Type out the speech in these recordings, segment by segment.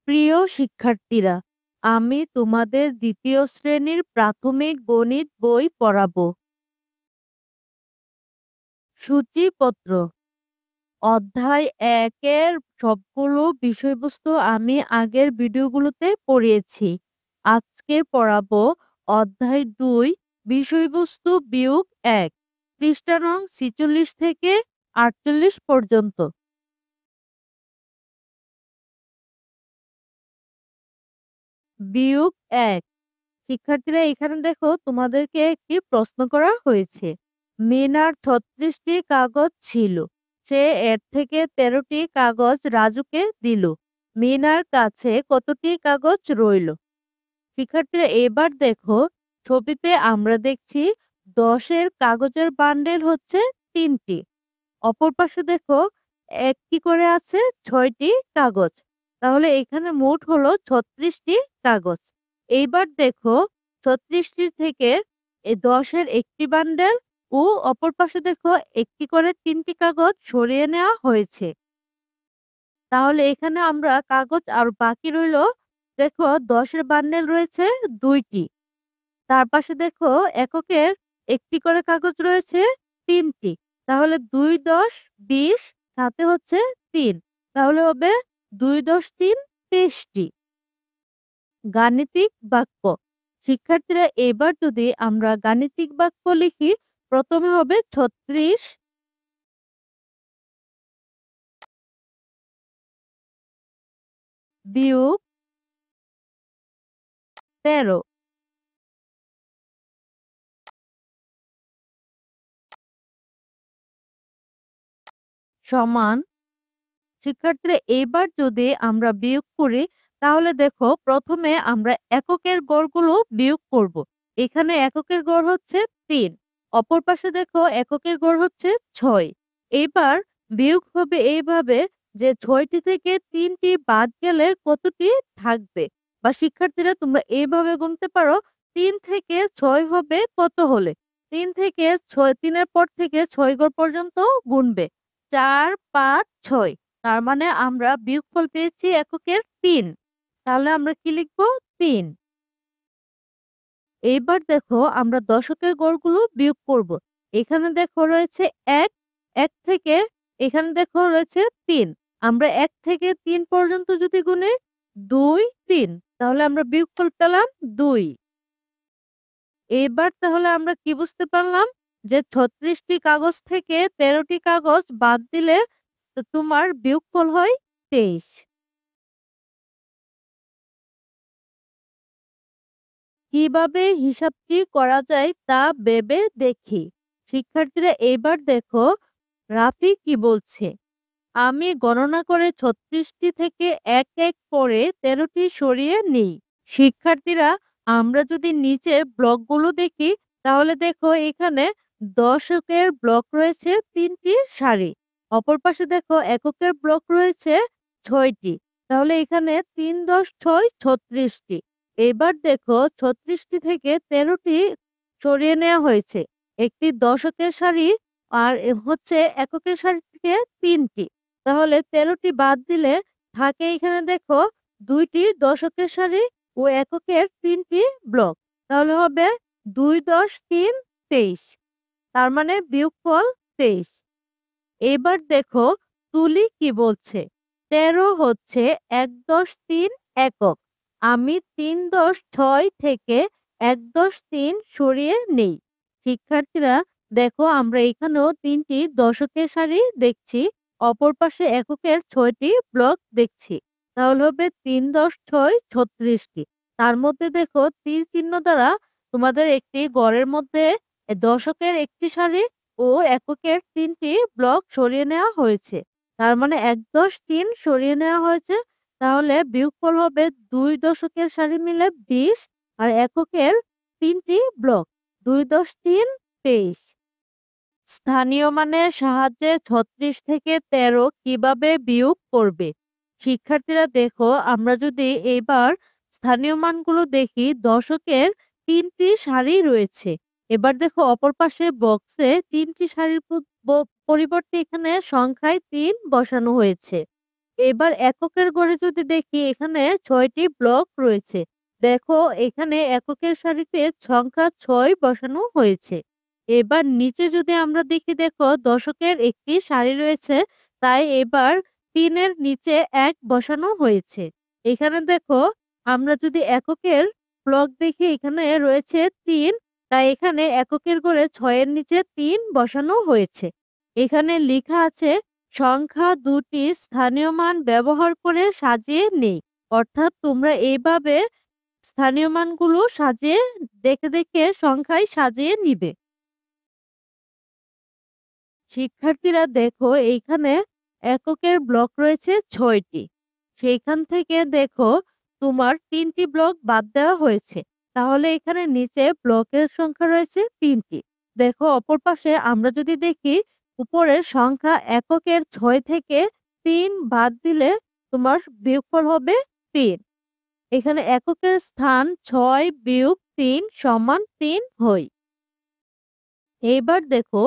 প্রিয় শিক্ষার্থীরা, আমি তোমাদের দ্বিতীয় শ্রেণীর প্রাথমিক গণিত বই পড়াবো। সূচিপত্র অধ্যায় ১ এর সবগুলো বিষয়বস্তু আমি আগের ভিডিওগুলোতে পড়িয়েছি। আজকে পড়াবো অধ্যায় ২ বিষয়বস্তু বিয়োগ ১ পৃষ্ঠা নং ৪৬ থেকে ৪৮ পর্যন্ত। বিয়োগ ১ শিক্ষার্থীরা এখানে দেখো তোমাদেরকে একটি প্রশ্ন করা হয়েছে। মিনার ৩৬টি কাগজ ছিল। সে এর থেকে ১৩টি কাগজ রাজুকে দিল। মিনার কাছে কতটি কাগজ রইল? শিক্ষার্থীরা এবার দেখো ছবিতে আমরা দেখছি ১০ কাগজের বান্ডেল হচ্ছে ৩টি। অপর পাশে দেখো একটি করে আছে ৬টি কাগজ। তাহলে এখানে মোট হলো ৩৬টি কাগজ। এইবার দেখো ৩৬টি থেকে ১০ একটি বান্ডেল ও অপর পাশে দেখো একটি করে ৩টি কাগজ সরিয়ে নেওয়া হয়েছে। তাহলে এখানে আমরা কাগজ আর বাকি রইল দেখো ১০ বান্ডেল রয়েছে ২টি। তার পাশে দেখো এককের একটি করে কাগজ রয়েছে ৩টি। তাহলে ২ ১০ ২০ সাথে হচ্ছে ৩। তাহলে হবে ২ ১০ ৩ ২৩টি। গাণিতিক বাক্য শিক্ষার্থীরা এবার যদি আমরা গাণিতিক বাক্য লিখি প্রথমে হবে ৩৬ বিয়োগ ১৩ সমান। শিক্ষার্থীরা এবার যদি আমরা বিয়োগ করি তাহলে দেখো প্রথমে আমরা এককের গড়গুলো বিয়োগ করব। এখানে এককের গড় হচ্ছে ৩। অপর পাশে দেখো এককের গড় হচ্ছে ৬। এইবার বিয়োগ হবে এইভাবে যে ৬টি থেকে ৩টি বাদ গেলে কতটি থাকবে? বা শিক্ষার্থীরা তোমরা এইভাবে গুনতে পারো ৩ থেকে ৬ হবে কত হলে? ৩ থেকে ৬ ৩ এর পর থেকে ৬ ঘর পর্যন্ত গুনবে। ৪ ৫ ৬ তার মানে আমরা বিয়োগফল পেয়েছি এককের ৩। তাহলে আমরা কি লিখব? ৩। এইবার দেখো আমরা দশকের গড়গুলো বিয়োগ করব। এখানে দেখো রয়েছে ১, ১ থেকে এখানে দেখো রয়েছে ৩। আমরা ১ থেকে ৩ পর্যন্ত যদি গুনি ২, ৩ তাহলে আমরা বিয়োগফল পেলাম ২। এবার তাহলে আমরা কি বুঝতে পারলাম? যে ৩৬টি কাগজ থেকে ১৩টি কাগজ বাদ দিলে তো তোমার বিয়োগফল হয় ২৩। কিভাবে হিসাবটি করা যায় তা ভেবে দেখি। শিক্ষার্থীরা এবার দেখো রাফি কি বলছে। আমি গণনা করে ৩৬টি থেকে এক এক করে ১৩টি সরিয়ে নিই। শিক্ষার্থীরা আমরা যদি নিচের ব্লকগুলো দেখি তাহলে দেখো এখানে দশকের ব্লক রয়েছে ৩টি সারি। অপর পাশে দেখো এককের ব্লক রয়েছে ৬টি। তাহলে এখানে ৩ ১০ ৬ ৩৬টি। এবার দেখো ৩৬টি থেকে ১৩টি সরিয়ে নেওয়া হয়েছে। একটি দশকের সারি আর হচ্ছে এককের সারি থেকে ৩টি। তাহলে ১৩টি বাদ দিলে থাকে এখানে দেখো ২টি দশকের সারি ও এককের ৩টি ব্লক। তাহলে হবে ২ ১০ ৩ ২৩। তার মানে বিয়োগফল ২৩। এবার দেখো তুলি কি বলছে। ১৩ হচ্ছে ১ ১০ ৩ একক। আমি ৩ ১০ ৬ থেকে ১ ১০ ৩ সরিয়ে নেই। শিক্ষার্থীরা দেখো আমরা এখানেও ৩টি দশকের সারি দেখছি। অপর পাশে এককের ৬টি ব্লক দেখছি। তাহলে হবে ৩ ১০ ৬ ৩৬টি। তার মধ্যে দেখো তীর চিহ্ন দ্বারা তোমাদের একটি গড়ের মধ্যে দশকের একটি সারি ও এককের ৩টি ব্লক সরিয়ে নেওয়া হয়েছে। তার মানে ১ ১০ ৩ সরিয়ে নেওয়া হয়েছে। তাহলে বিয়োগফল হবে ২ দশকের সারি মিলে ২০ আর এককের ৩টি ব্লক। ২ ১০ ৩ ২৩। স্থানীয় মানের সাহায্যে ৩৬ থেকে ১৩ কিভাবে বিয়োগ করবে? শিক্ষার্থীরা দেখো আমরা যদি এবার স্থানীয় মানগুলো দেখি দশকের ৩টি সারি রয়েছে। এবার দেখো অপর পাশে বক্সে ৩টি সারির পরিবর্তে এখানে সংখ্যায় ৩ বসানো হয়েছে। এবার এককের ঘরে যদি দেখি এখানে ৬টি ব্লক রয়েছে। দেখো এখানে এককের সারিতে সংখ্যা ৬ বসানো হয়েছে। এবার নিচে যদি আমরা দেখি দেখো দশকের একটি সারি রয়েছে, তাই এবার ৩ এর নিচে ১ বসানো হয়েছে। এখানে দেখো আমরা যদি এককের ব্লক দেখি এখানে রয়েছে ৩, তাই এখানে এককের ঘরে ৬ এর নিচে ৩ বসানো হয়েছে। এখানে লিখা আছে সংখ্যা দুটি স্থানীয় মান ব্যবহার করে সাজিয়ে নেই। অর্থাৎ তোমরা এইভাবে স্থানীয় মানগুলো সাজিয়ে দেখে দেখে সংখ্যায় সাজিয়ে নিবে। শিক্ষার্থীরা দেখো এইখানে এককের ব্লক রয়েছে ৬টি। সেইখান থেকে দেখো তোমার ৩টি ব্লক বাদ দেওয়া হয়েছে। তাহলে এখানে নিচে ব্লকের সংখ্যা রয়েছে ৩টি। দেখো অপর পাশে আমরা যদি দেখি উপরের সংখ্যা এককের ৬ থেকে ৩ বাদ দিলে তোমার বিয়োগফল হবে ৩। এখানে এককের স্থান ৬ বিয়োগ ৩ সমান ৩ হয়। এইবার দেখো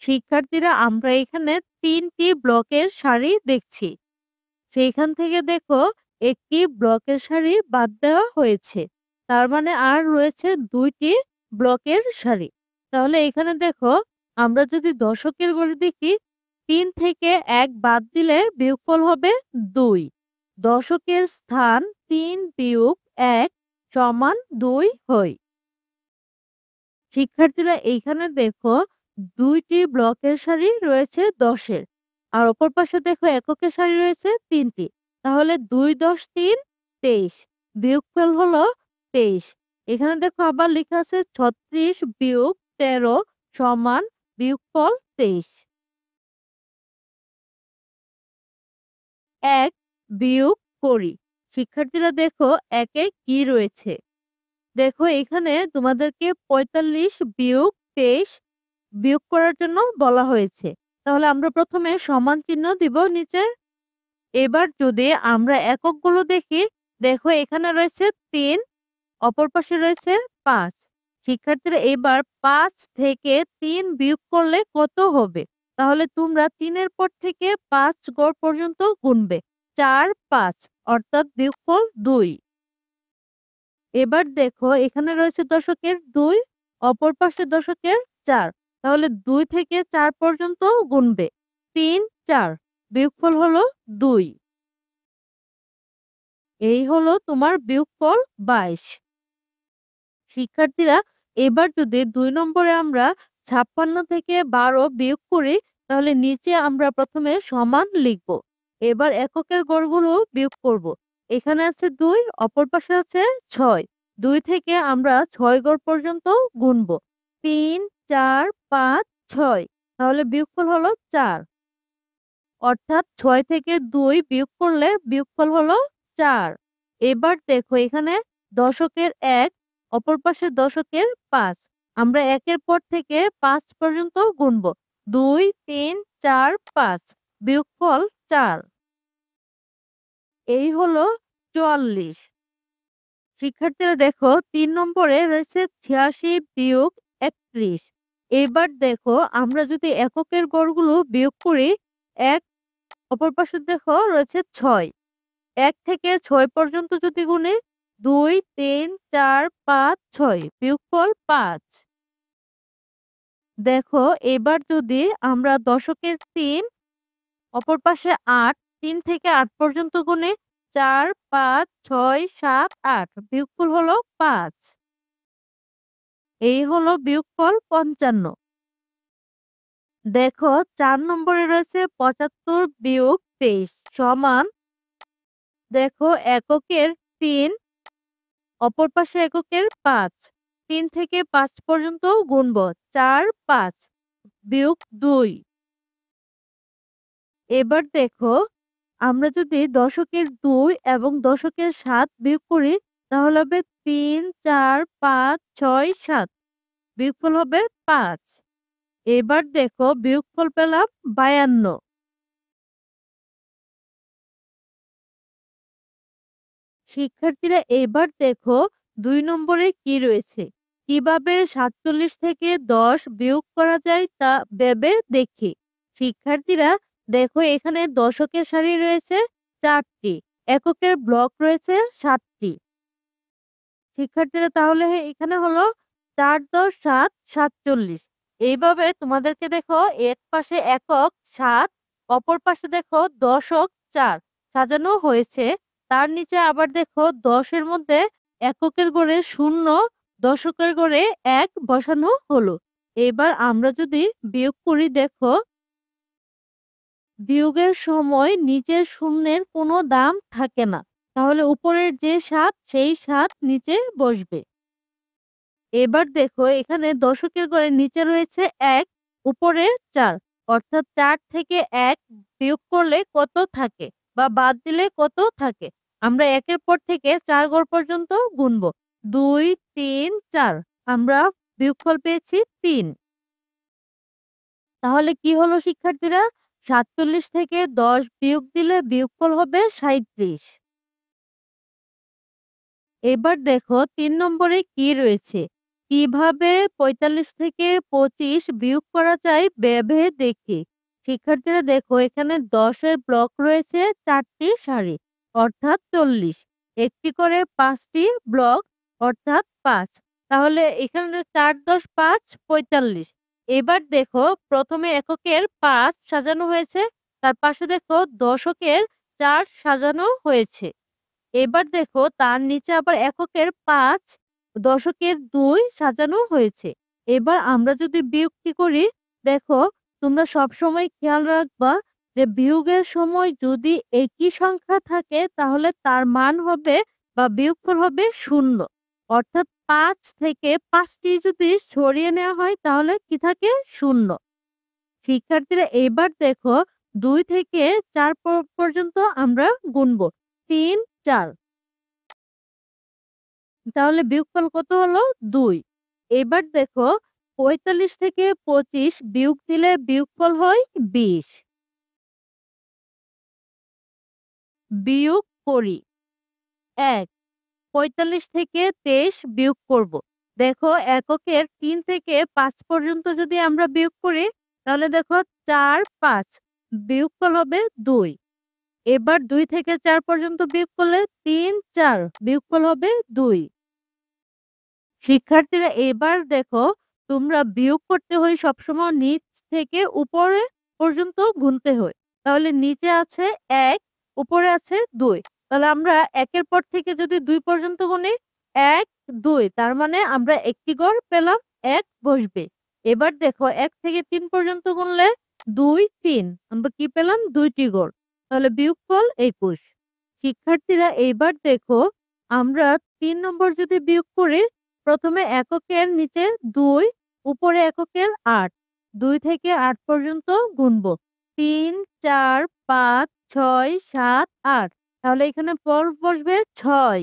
শিক্ষার্থীরা আমরা এখানে ৩টি ব্লকের সারি দেখছি। সেইখান থেকে দেখো একটি ব্লকের সারি বাদ দেওয়া হয়েছে। তার মানে আর রয়েছে ২টি ব্লকের সারি। তাহলে এখানে দেখো আমরা যদি দশকের ঘরে দেখি ৩ থেকে ১ বাদ দিলে বিয়োগফল হবে ২। দশকের স্থান ৩ বিয়োগ ১ সমান ২ হয়। শিক্ষার্থীরা এইখানে দেখো ২টি ব্লকের সারি রয়েছে ১০-এর। আর অপর পাশে দেখো এককের সারি রয়েছে ৩টি। তাহলে ২ ১০ ৩ ২৩। বিয়োগফল হলো ২৩। এখানে দেখো আবার লেখা আছে ৩৬ বিয়োগ ১৩ সমান বিয়োগফল ২৩। ১ বিয়োগ করি। শিক্ষার্থীরা দেখো একে কি রয়েছে? দেখো এখানে তোমাদেরকে ৪৫ বিয়োগ ২৩ বিয়োগ করার জন্য বলা হয়েছে। তাহলে আমরা প্রথমে সমান চিহ্ন দিব নিচে। এবার যদি আমরা এককগুলো দেখি, দেখো এখানে রয়েছে ৩, অপর পাশে রয়েছে ৫। শিক্ষার্থীরা এবার ৫ থেকে ৩ বিয়োগ করলে কত হবে? তাহলে তোমরা ৩ এর পর থেকে ৫ গড় পর্যন্ত গুনবে। ৪, ৫ অর্থাৎ বিয়োগফল ২। এবার দেখো এখানে রয়েছে দশকের ২, অপর পাশে দশকের ৪। তাহলে ২ থেকে ৪ পর্যন্ত গুনবে। ৩, ৪ বিয়োগফল হলো ২। এই হলো তোমার বিয়োগফল ২২। শিক্ষার্থীরা এবার যদি ২ নম্বরে আমরা ৫৬ থেকে ১২ বিয়োগ করি, তাহলে নিচে আমরা প্রথমে সমান লিখব। এবার এককের গড়গুলো বিয়োগ করব। এখানে আছে ২, অপর পাশে আছে ৬। ২ থেকে আমরা ৬ গড় পর্যন্ত গুনব। ৩, ৪, ৫, ৬। তাহলে বিয়োগফল হলো ৪। অর্থাৎ ৬ থেকে ২ বিয়োগ করলে বিয়োগফল হলো ৪। এবার দেখো এখানে দশকের ১, অপর পাশে দশকের ৫। আমরা ১ এর পর থেকে ৫ পর্যন্ত গুনব। ২, ৩, ৪, ৫ বিয়োগফল ৪। এই হলো ৪৪। শিক্ষার্থীরা দেখো ৩ নম্বরে রয়েছে ৮৬ বিয়োগ ৩১। এবার দেখো আমরা যদি এককের গড়গুলো বিয়োগ করি, ১ অপর পাশে দেখো রয়েছে ৬। ১ থেকে ৬ পর্যন্ত যদি গুনি ২, ৩, ৪, ৫, ৬ বিয়োগফল ৫। দেখো এবার যদি আমরা দশকের ৩, অপর পাশে ৮, ৩ থেকে ৮ পর্যন্ত গুনি ৪, ৫, ৬, ৭, ৮ বিয়োগফল হলো ৫। এই হলো বিয়োগফল ৫৫। দেখো ৪ নম্বরে রয়েছে ৭৫ বিয়োগ ২৩ সমান, দেখো এককের ৩, অপর পাশে এককের ৫। ৩ থেকে ৫ পর্যন্ত গুনব। ৪, ৫ বিয়োগ ২। এবার দেখো আমরা যদি দশকের ২ এবং দশকের ৭ বিয়োগ করি, তাহলে হবে ৩, ৪, ৫, ৬, ৭ বিয়োগফল হবে ৫। এবার দেখো বিয়োগফল পেলাম ৫২। শিক্ষার্থীরা এবার দেখো ২ নম্বরে কি রয়েছে? কিভাবে ৪৭ থেকে ১০ বিয়োগ করা যায় তা ভেবে দেখি। শিক্ষার্থীরা দেখো এখানে দশকের সারি রয়েছে 4টি। এককের ব্লক রয়েছে 7টি। শিক্ষার্থীরা তাহলে এখানে হলো ৪ × ৭ = ৪৭। এইভাবে তোমাদেরকে দেখো এক পাশে একক ৭, অপর পাশে দেখো দশক ৪ সাজানো হয়েছে। তার নিচে আবার দেখো ১০ এর মধ্যে এককের ঘরে ০, দশকের ঘরে ১ বসানো হলো। এবার আমরা যদি বিয়োগ করি দেখো বিয়োগের সময় নিচের শূন্যের কোনো দাম থাকে না। তাহলে উপরের যে ৭ সেই ৭ নিচে বসবে। এবার দেখো এখানে দশকের ঘরে নিচে রয়েছে ১, উপরে ৪, অর্থাৎ ৪ থেকে ১ বিয়োগ করলে কত থাকে বা বাদ দিলে কত থাকে? আমরা ১ এর পর থেকে ৪ ঘর পর্যন্ত গুনব। ২, ৩, ৪ আমরা বিয়োগফল পেয়েছি ৩। তাহলে কি হলো শিক্ষার্থীরা? ৪৭ থেকে ১০ বিয়োগ দিলে বিয়োগফল হবে ৩৭। এবার দেখো ৩ নম্বরে কি রয়েছে? কিভাবে ৪৫ থেকে ২৫ বিয়োগ করা যায় ভেবে দেখি। শিক্ষার্থীরা দেখো এখানে ১০ এর ব্লক রয়েছে ৪টি সারি অর্থাৎ ৪০। একটি করে ৫টি ব্লক অর্থাৎ ৫। তাহলে এখানে ৪, ১০, ৫, ৪৫। এবার দেখো প্রথমে এককের ৫ সাজানো হয়েছে, তার পাশে দেখো দশকের ৪ সাজানো হয়েছে। এবার দেখো তার নিচে আবার এককের ৫, দশকের ২ সাজানো হয়েছে। এবার আমরা যদি বিয়োগটি করি, দেখো তোমরা সবসময় খেয়াল রাখবা যে বিয়োগের সময় যদি একই সংখ্যা থাকে তাহলে তার মান হবে বা বিয়োগফল হবে ০। অর্থাৎ ৫ থেকে ৫টি যদি সরিয়ে নেওয়া হয় তাহলে কি থাকে? ০। শিক্ষার্থীরা এবার দেখো ২ থেকে ৪ পর্যন্ত আমরা গুনব। ৩, ৪। তাহলে বিয়োগফল কত হলো? ২। এবার দেখো ৪৫ থেকে ২৫ বিয়োগ দিলে বিয়োগফল হয় ২০। বিয়োগ করি। ১, ৪৫ থেকে ২৩ বিয়োগ করব। দেখো এককের ৩ থেকে ৫ পর্যন্ত যদি আমরা বিয়োগ করি তাহলে দেখো ৪, ৫ বিয়োগফল হবে ২। এবার ২ থেকে ৪ পর্যন্ত বিয়োগ করলে ৩, ৪ বিয়োগফল হবে ২। শিক্ষার্থীরা এবার দেখো তোমরা বিয়োগ করতে হয় সবসময় নিচ থেকে উপরে পর্যন্ত গুনতে হয়। তাহলে নিচে আছে ১, উপরে আছে ২। তাহলে আমরা ১ এর পর থেকে যদি ২ পর্যন্ত গুনি ১, ২ তার মানে আমরা একটি ঘর পেলাম, ১ বসবে। এবার দেখো ১ থেকে ৩ পর্যন্ত গুনলে ২, ৩ আমরা কি পেলাম? ২টি ঘর। তাহলে বিয়োগফল ২১। শিক্ষার্থীরা এইবার দেখো আমরা ৩ নম্বর যদি বিয়োগ করি, প্রথমে এককের নিচে ২, উপরে এককের ৮। ২ থেকে ৮ পর্যন্ত গুনব। ৩, ৪, ৫, ৬, ৭, ৮ তাহলে এখানে ফল বসবে ৬।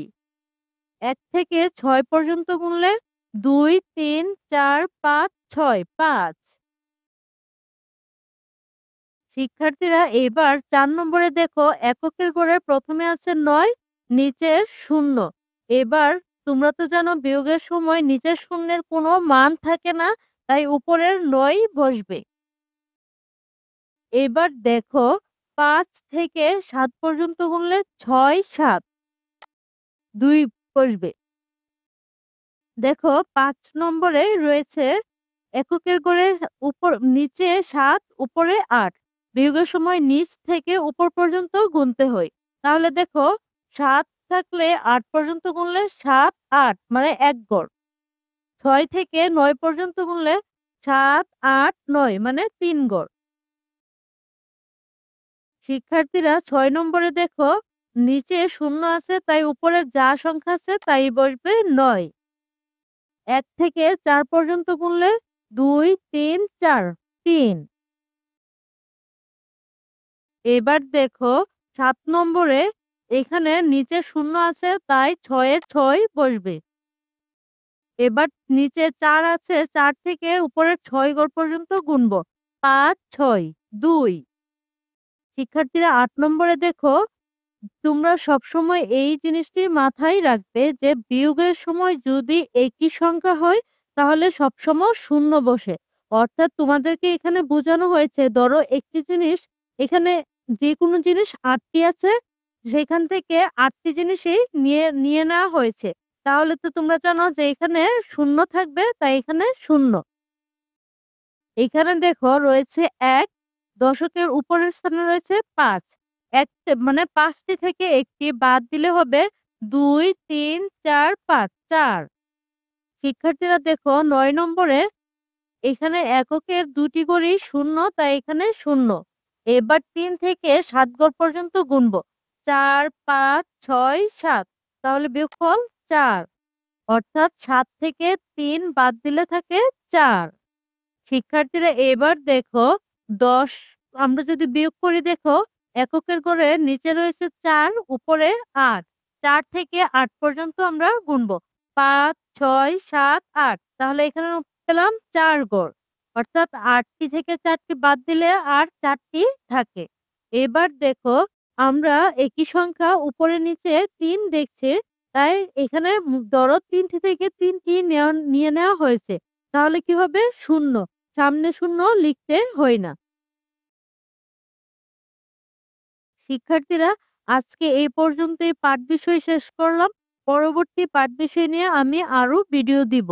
১ থেকে ৬ পর্যন্ত গুনলে ২, ৩, ৪, ৫, ৬, ৫। শিক্ষার্থীরা এবার ৪ নম্বরে দেখো এককের ঘরে প্রথমে আছে ৯, নিচে ০। এবার তোমরা তো জানো বিয়োগের সময় নিচের শূন্যের কোনো মান থাকে না, তাই উপরের ৯ বসবে। এবার দেখো ৫ থেকে ৭ পর্যন্ত গুনলে ৬, ৭ ২ বসবে। দেখো ৫ নম্বরে রয়েছে এককের ঘরে নিচে ৭, উপরে ৮। বিয়োগের সময় নিচ থেকে উপর পর্যন্ত গুনতে হয়। তাহলে দেখো ৭ থাকলে ৮ পর্যন্ত গুনলে ৭, ৮ মানে ১ ঘর। ৬ থেকে ৯ পর্যন্ত গুনলে ৭, ৮, ৯ মানে ৩ ঘর। শিক্ষার্থীরা ৬ নম্বরে দেখো নিচে ০ আছে তাই উপরে যা সংখ্যা আছে তাই বসবে ৯। ১ থেকে ৪ পর্যন্ত গুনলে ২, ৩, ৪ ৩। এবার দেখো ৭ নম্বরে এখানে নিচে ০ আছে তাই ৬ এর ৬ বসবে। এবার নিচে ৪ আছে ৪ থেকে উপরের ৬ ঘর পর্যন্ত গুনব। ৫, ৬ ২। শিক্ষার্থীরা ৮ নম্বরে দেখো তোমরা সবসময় এই জিনিসটি মাথায় রাখবে যে বিয়োগের সময় যদি একই সংখ্যা হয় তাহলে সবসময় ০ বসে। অর্থাৎ তোমাদেরকে এখানে বোঝানো হয়েছে ধরো একটি জিনিস এখানে যেকোনো জিনিস ৮টি আছে, সেখান থেকে ৮টি জিনিসই নিয়ে নেওয়া হয়েছে। তাহলে তো তোমরা জানো যে এখানে শূন্য থাকবে, তাই এখানে শূন্য। এখানে দেখো রয়েছে ১, দশকের উপরের স্থানে রয়েছে ৫। মানে ৫ টি থেকে ১ টি বাদ দিলে হবে ২, ৩, ৪, ৫, ৪। শিক্ষার্থীরা দেখো ৯ নম্বরে এখানে এককের ২ টি গড়ই শূন্য, তাই এখানে শূন্য। এবার ৩ থেকে ৭ গড় পর্যন্ত গুনবো। ৪, ৫, ৬, ৭। তাহলে বিয়োগফল ৪। অর্থাৎ ৭ থেকে ৩ বাদ দিলে থাকে ৪। শিক্ষার্থীরা এবার দেখো ১০ আমরা যদি বিয়োগ করি দেখো এককের ঘরে নিচে রয়েছে ৪, উপরে ৮। ৪ থেকে ৮ পর্যন্ত আমরা গুনবো। ৫, ৬, ৭, ৮। তাহলে এখানে পেলাম ৪ গড়। অর্থাৎ ৮ টি থেকে ৪ টি বাদ দিলে আর ৪ টি থাকে। এবার দেখো আমরা একই সংখ্যা উপরে নিচে ৩ দেখছি। তাই এখানে ধরো ৩ টি থেকে ৩ টি নিয়ে নেওয়া হয়েছে। তাহলে কি হবে? ০। সামনে শূন্য লিখতে হয় না। শিক্ষার্থীরা আজকে এই পর্যন্তই পাঠ বিষয় শেষ করলাম। পরবর্তী পাঠ বিষয় নিয়ে আমি আরো ভিডিও দিব।